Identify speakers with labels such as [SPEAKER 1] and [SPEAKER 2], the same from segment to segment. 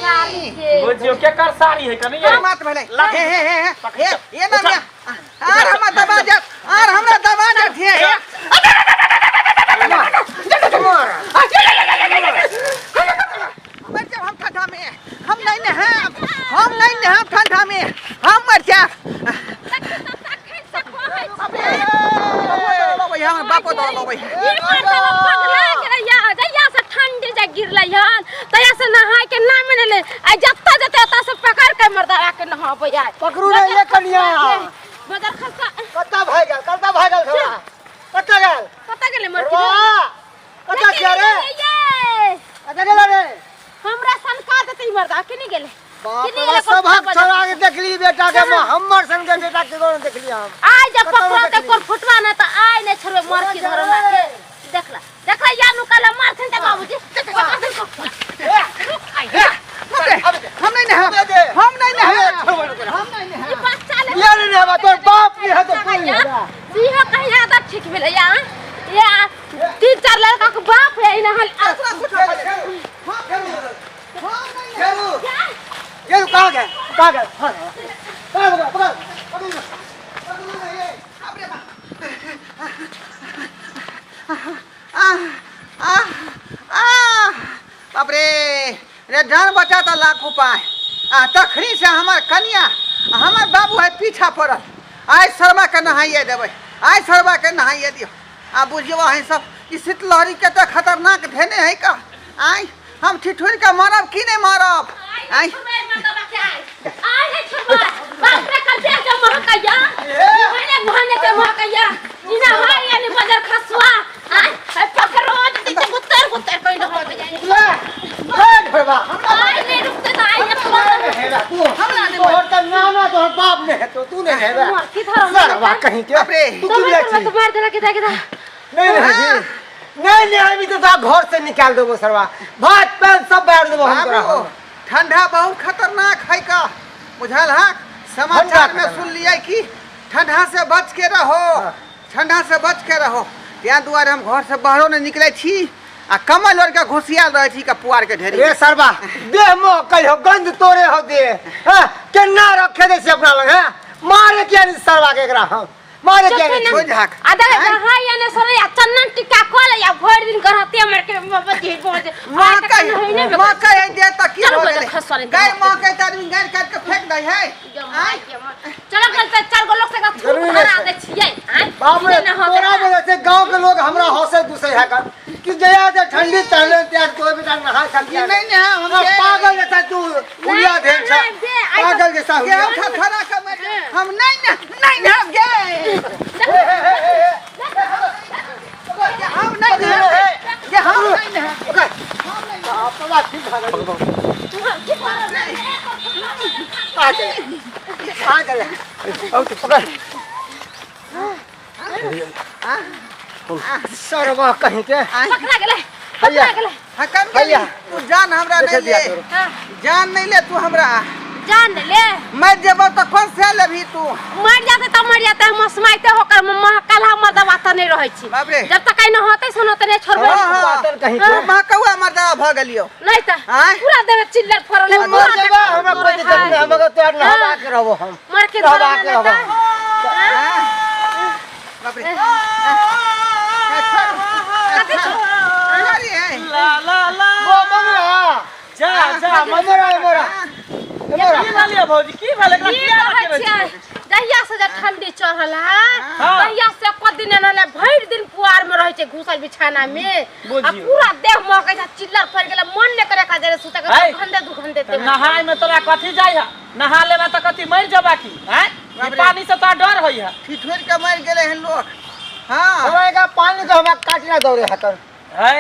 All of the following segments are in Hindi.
[SPEAKER 1] साड़ी के
[SPEAKER 2] बुझियो के कर साड़ी है कनी
[SPEAKER 3] ये मत भले हे ये ना आर हम दबा जा आर हमरा दबा जा थे मर जा हम ठंडा में हम नहीं नहाब ठंडा में हम मर जा यहाँ बापो दो लो भाई
[SPEAKER 1] ये मतलब पगला के जइया से ठंडी जा गिरलै हन तया से नहाय के ना मिलले आ जत्ता जत्ता ता से पकड़ के मर्दा के नहाबै आय
[SPEAKER 3] पकड़ू रे ये कनिया
[SPEAKER 1] मगर खसा
[SPEAKER 3] कत्ता भागल थोड़ा कत्ता गेल
[SPEAKER 1] मर के
[SPEAKER 3] कत्ता किया रे कत्ता गेल रे
[SPEAKER 1] हमरा संका देतै मर्दा के नहीं गेले
[SPEAKER 3] बाप सब हक छोड़ा के देखली बेटा के हमर संग के बेटा के कोन देखली हम
[SPEAKER 1] आय जब पकड़ा के कोन फुटवा ना त आय ने छोड़े मर के धरना के देखला या नु कल मारथिन त बाबूजी
[SPEAKER 3] हम नहीं नहा
[SPEAKER 1] ये बच्चा ले
[SPEAKER 3] ये नहीं नहा तोर बाप के है तो कोई है
[SPEAKER 1] सीहा कहिया त ठीक भेलै या 3-4 लड़का के बाप है इना हल
[SPEAKER 3] ये कहां गए पकड़ बाप रे रे जान बचा तो लाख उपाय तखनी से हमार कन्या हमार बाबू है पीछा पड़ल आय शर्मा के नहाइए देवे आय शर्मा के नहाइए दियो बुझियो है सब इस शीतलहरी के तो खतरनाक धेने है का आय हम ठिठुर के मारब कि नहीं मारब आय
[SPEAKER 1] है छोड़ बाप रे कर दे जब महकैया मैंने घाने के महकैया इना हाय यानी बाजार खसवा आय पकड़ो दी गुत्तर कोई न हो जाए
[SPEAKER 3] भरवा
[SPEAKER 1] आय नहीं रुकते ना आय
[SPEAKER 3] हमरा ने और त नाना तो बाप ने है तो तू नहीं है
[SPEAKER 1] की धरम
[SPEAKER 3] सरवा कहीं के बाप रे तू की लाची
[SPEAKER 1] तो मार देला के
[SPEAKER 3] नहीं अभी तो घर से निकाल देबो सरवा भात पैन सब बैठ देबो हम तोरा ठंडा बहुत खतरनाक है का बुझल है समाचार में सुन लिया कि ठंडा से बच के रहो त्या दुआरे हम घर से बाहरो नहीं निकले छी आ कमल और के घुसियाल रहे छी का पुआर के ढेरी रे सरवा देह मो कहियो गंध तोरे हो दे हां केना रखे दे से अपना लग है मारे के नहीं सरवा के एकरा हम मारे के नहीं छोड़ झाक
[SPEAKER 1] आधा हाय यानी सोरे चन्नन टिक्का खोले या भर दिन करते मर के बच्चे पहुंचे
[SPEAKER 3] मां का है दे त की हो गेले गाय मां के आदमी गाय काट के फेंक दे है
[SPEAKER 1] चलो कल 4 गो लोग से का फुरा दे छियै
[SPEAKER 3] बाप रे तोरा वजह से गांव के लोग हमरा हंसे दुसे है कर कि जया जे ठंडी तहले त्याग कोई बेटा नहा सकती नहीं हम पागल जैसा तू उलिया धेन छ पागल जैसा हुआ खरा का हम नहीं हम गए हम नहीं ये हम नहीं है आप तो बात ठीक आ गए औ तो पकड़ सरवा कहीं के
[SPEAKER 1] पकड़ा गेले
[SPEAKER 3] भैया तू जान हमरा नहीं ले जान नहीं ले तू हमरा
[SPEAKER 1] जान ले
[SPEAKER 3] मैं जब तो कौन से लेभी तू
[SPEAKER 1] मर जाते हम समाइते होकर महकल हम दबाता नहीं रहै छी जब तक न होते सुनते नहीं छोड़बे
[SPEAKER 3] बातन कहीं तो महकवा मर्दा भ गेलियो
[SPEAKER 1] नहीं त पूरा देवे चिल्लर फरले
[SPEAKER 3] मर जेबा हमरा कोई दिक्कत नहीं हम तो नहवा के रहबो हम
[SPEAKER 1] मर के
[SPEAKER 3] नहवा के रहबो बाप रे
[SPEAKER 2] ला
[SPEAKER 3] वो ममरा जा ममरा
[SPEAKER 2] की वाली भौजी की वाले का
[SPEAKER 1] जहिया से ठंडी चढ़ल है तहिया से क दिन न भर दिन पुआर में रह छे घुसल बिछाना में आ पूरा देह महकै छ चिल्लर फर गेल मन ने करे का जरे सुते के 2 घंटे ते
[SPEAKER 2] नहाय में तोरा कथि जाय है नहा लेबा त कथि मर जबा की हैं ई पानी से तो डर होई है
[SPEAKER 3] ठिठुर के मर गेले हैं लोग हां होएगा पानी तो हमरा काटना दौरे हतर
[SPEAKER 2] है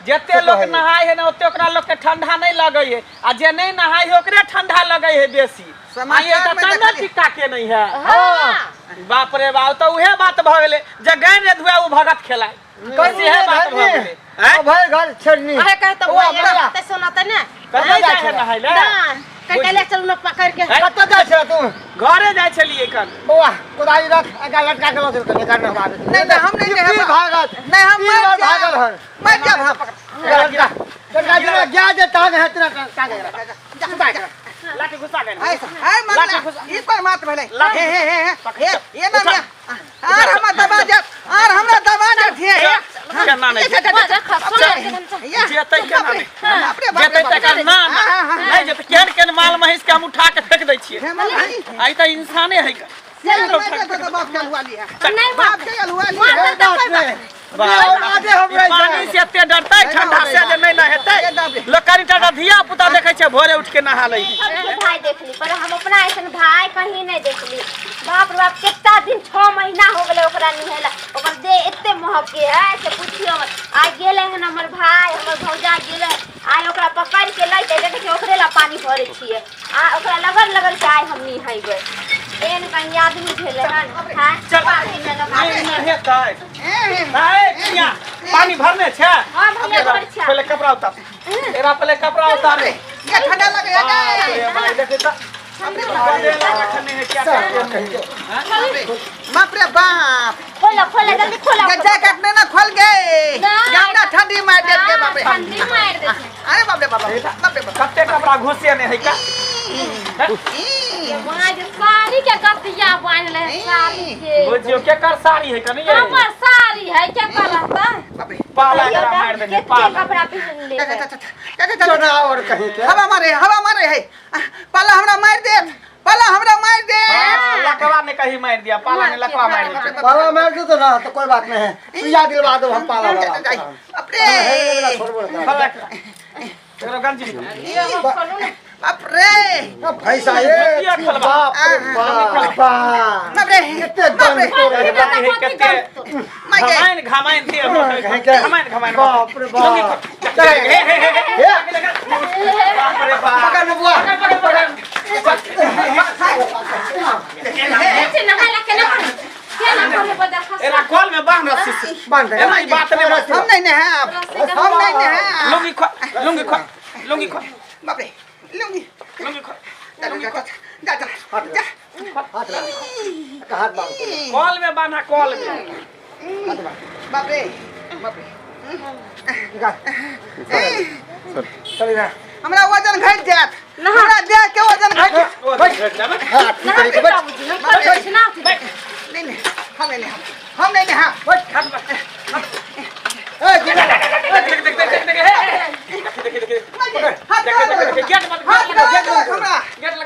[SPEAKER 2] जेते लोग नहाय है ना ओते ओकरा लोग के ठंडा नहीं लगै है आ जे नहीं नहाय है ओकरे ठंडा लगै है बेसी समाचार में ठंडा टिक्का के नहीं है हां बाप रे बाप तो उहे बात भ गेले जे गैन रे धुआ उ भगत खेलाय कैसे है बात भ गेले हैं
[SPEAKER 3] भाई घर छड़नी
[SPEAKER 1] अरे कह तो ते सुनत ने
[SPEAKER 2] कहां जाय है नहाय ले
[SPEAKER 1] कले चल न पकड़ के
[SPEAKER 3] कत जाय छ तू
[SPEAKER 2] घरे जाय छलिए कल
[SPEAKER 3] वाह कुदाई रख आगा लटका के लजर कर करना बात नहीं हम नहीं भागत नहीं हम भागल हन मैं क्या भाग
[SPEAKER 4] तेरा क्या जे टांग है तेरा टांग है
[SPEAKER 2] लाठी घुसा गए
[SPEAKER 3] हाय मार ई पर मात भले हे ये ना आर हम दबा जा आर हमरा दबा जा थे
[SPEAKER 2] केना नहीं
[SPEAKER 1] बाजार खसवा
[SPEAKER 2] जेतै केना नहीं
[SPEAKER 3] बाप रे बाप
[SPEAKER 2] जेतै त ना नहीं जेतै केन केन माल महिष के हम उठा के फेंक दै छियै आई त इंसाने है का
[SPEAKER 3] तो बाप के हुआ लिया
[SPEAKER 1] नहीं
[SPEAKER 3] बाप के हुआ लिया
[SPEAKER 2] पानी से एते डरतै ठंडा से जे नहीं नहेतै लोकरी टाटा धिया पुता देखै छै भोरे उठ के नहा लै
[SPEAKER 1] भाई देखली पर हम अपना ऐसन भाई कहीं नहीं देखली बाप रे बाप कितना दिन 6 महीना हो गेले ओकरा निहेला ओकर दे एते महके है से पूछियो मत आ गेले हन हमर भाई हमर भौजा गेले आइ ओकरा पकड़ के लइते देखे ओकरे ला पानी भरे छिए आ ओकरा लगन के आइ हम निहाई गए एन कहीं आदमी भेले हन हां
[SPEAKER 2] चल
[SPEAKER 1] पानी में लगा
[SPEAKER 2] नहीं नहेतै हाय किया पानी भरने छै
[SPEAKER 1] हां भैया भर छ
[SPEAKER 2] पहले कपड़ा उतार एरा पहले कपड़ा उतार रे
[SPEAKER 3] ये ठंडा लगे है
[SPEAKER 2] भाई देखे त
[SPEAKER 3] बाप रे बाप
[SPEAKER 1] खोला जल्दी खोला
[SPEAKER 3] जैकेट में ना खोल गए ज्यादा ठंडी मार दे के बाप रे
[SPEAKER 1] ठंडी मार दे
[SPEAKER 3] अरे बाप रे बाप रे
[SPEAKER 2] कत्ते कपड़ा घुसे ने है का
[SPEAKER 1] वहां जो साड़ी के गतिया बांध ले साड़ी के
[SPEAKER 2] बुझियो के कर साड़ी है कनी
[SPEAKER 1] हमर साड़ी है क्या करता
[SPEAKER 3] बाप रे
[SPEAKER 2] पाला करा मार देंगे पाला
[SPEAKER 1] कपड़ा पहन ले
[SPEAKER 4] चना और कहीं के
[SPEAKER 3] हवा मारे है पाला हमरा मार दे
[SPEAKER 2] लकवा ने कहीं मार दिया पाला ने लकवा मार दिया
[SPEAKER 4] पाला मार दो तो ना तो कोई बात नहीं है सुइया दिलवा दो हम पाला वाला
[SPEAKER 3] बाप रे
[SPEAKER 2] तेरा गंजी
[SPEAKER 3] बाप रे
[SPEAKER 4] भैंसा ये बाप रे बाप
[SPEAKER 3] बाप रे
[SPEAKER 4] कितने दम तोड़े
[SPEAKER 2] कत्ते घमाइन दे घमाइन
[SPEAKER 4] बाप रे बाप
[SPEAKER 2] बाप रे बाप
[SPEAKER 4] पकड़ न बुआ
[SPEAKER 2] एरा कॉल में बांध रस्सी से
[SPEAKER 4] बांध दे
[SPEAKER 2] एना बात नहीं
[SPEAKER 3] हम नहीं है
[SPEAKER 2] लुंगी खो
[SPEAKER 3] बाप रे लुंगी
[SPEAKER 2] खो
[SPEAKER 3] जा
[SPEAKER 4] हाथ बांध
[SPEAKER 2] कॉल में बांधा कॉल में
[SPEAKER 3] बाप रे
[SPEAKER 4] चल ना
[SPEAKER 3] हमरा वजन घट जात हमरा देह के वजन घट
[SPEAKER 4] हाथ निकल के बैठ
[SPEAKER 3] नहीं हम नहीं हां
[SPEAKER 4] ए गिरा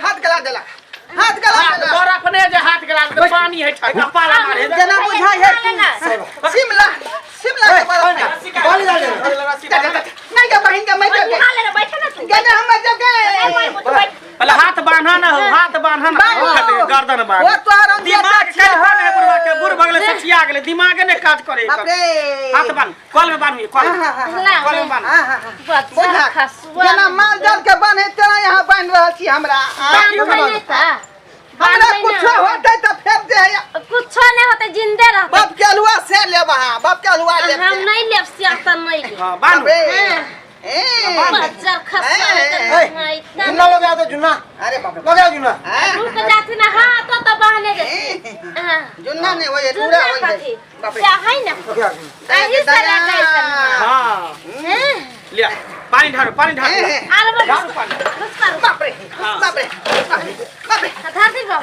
[SPEAKER 3] हाथ गला
[SPEAKER 2] और अपने जे हाथ गला दे पानी है ठगा पाला मारे
[SPEAKER 3] जना बुझाई है शिमला के
[SPEAKER 4] पानी डाल दे
[SPEAKER 3] नहीं के बहन के मैं गने हम जब गए
[SPEAKER 2] पहले हाथ बांधा ना हो हाथ बांधा ना गर्दन बांध
[SPEAKER 3] वो तोहर
[SPEAKER 2] दिमाग कल बन है बुढ़वा के बुढ़ बगले सचिया गेले दिमाग ने काज करे
[SPEAKER 3] बाप रे
[SPEAKER 2] हाथ बांध कॉल में बांध कॉल में बांध
[SPEAKER 3] जना माल जाल के बने तेरा यहां बांध रहल छी हमरा हमरा कुछ होतै त फेर दे
[SPEAKER 1] कुछ नहीं होते जिंदे रहते
[SPEAKER 3] बाप के अलुआ से ले बाप के अलुआ ले
[SPEAKER 1] हम नहीं लेब सियाता नहीं ले
[SPEAKER 2] हां बांध
[SPEAKER 1] बाजार खसवा
[SPEAKER 4] जुन्ना लगा दो जुन्ना
[SPEAKER 3] अरे बाप रे
[SPEAKER 4] लगा जुन्ना
[SPEAKER 1] रुक जाती ना हाथ तो बहने दे
[SPEAKER 3] जुन्ना ने होय पूरा होय बाप रे
[SPEAKER 1] क्या है ना यही से लगा है
[SPEAKER 2] हां लिया पानी ढारो
[SPEAKER 1] आलो
[SPEAKER 2] ढारो पानी
[SPEAKER 3] बाप रे
[SPEAKER 1] धरती को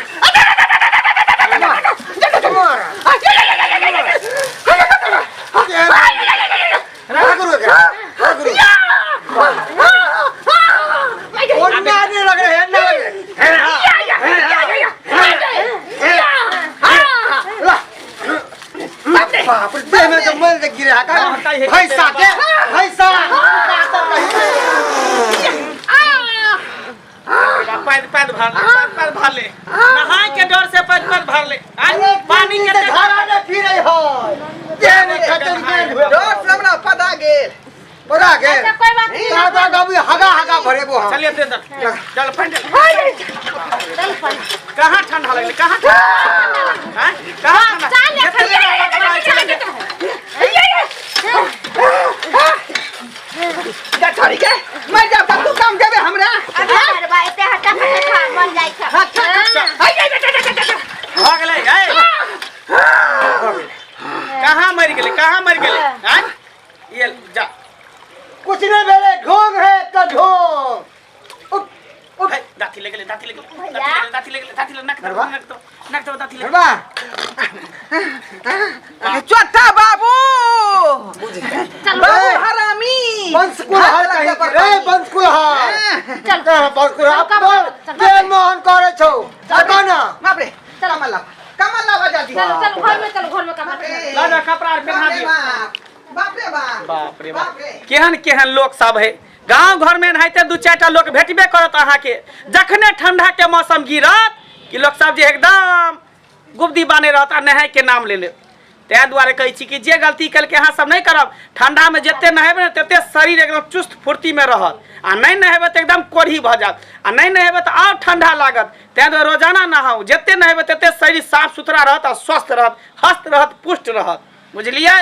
[SPEAKER 2] पैर भर ले नहाए के डर से पैर भर ले पानी के
[SPEAKER 4] धारा फिरे हो देने खतम के
[SPEAKER 3] डर से हमरा पता गेल
[SPEAKER 4] बड़ा के
[SPEAKER 1] अच्छा कोई बात नहीं
[SPEAKER 4] दादा गाबी हगा भरे बो
[SPEAKER 2] चलिए दे चल फंड
[SPEAKER 1] चल पर
[SPEAKER 2] कहां ठंडा लगले कहां हैं कहां
[SPEAKER 3] जा छोड़ी के मैं जा तू काम देबे हमरा
[SPEAKER 1] अरे भाई ते हटा खा मन जाई
[SPEAKER 2] हो गेलै कहां मर गेलै हैं ये जा
[SPEAKER 4] कुछ नहीं भेले घोर
[SPEAKER 3] बा चौथा बाबू
[SPEAKER 1] चल
[SPEAKER 3] बाबू हरामी
[SPEAKER 4] पंचकुल हर कहीं के रे पंचकुल हर
[SPEAKER 1] चल
[SPEAKER 4] पंचकुल आप
[SPEAKER 1] चल,
[SPEAKER 4] तो
[SPEAKER 1] चल, चल।
[SPEAKER 4] के मोहन करे छौ हटो ना
[SPEAKER 3] बाप रे कमल लावा जल्दी
[SPEAKER 1] चल चल घर में, चल घर में कमा
[SPEAKER 2] ला जा कपड़ा पहना दियो।
[SPEAKER 3] बाप रे बाप
[SPEAKER 2] बाप रे बाप केहन केहन लोग सब है गांव घर में नहाते दू चारटा लोग भेटबे करत अहाँ के जखने ठंडा के मौसम गिरत कि लोग सब जे एकदम गुब्दी बाने रहत आ नहाय के नाम ले ले तै दुआरे कहै छी कि जे गलती कल के अहाँ सब नहीं करब ठंडा में जते नहेबे न तते शरीर एकदम चुस्त फुर्ती में रहत आ नहीं नहेबे त एकदम कोढ़ी भ जात आ नहीं नहेबे त और ठंडा लागत तै दुआरे रोजाना नहाऊ जते नहेबे तते शरीर साफ सुथरा रहत आ स्वस्थ रहत हस्त रहत पुष्ट रहत बुझलिए।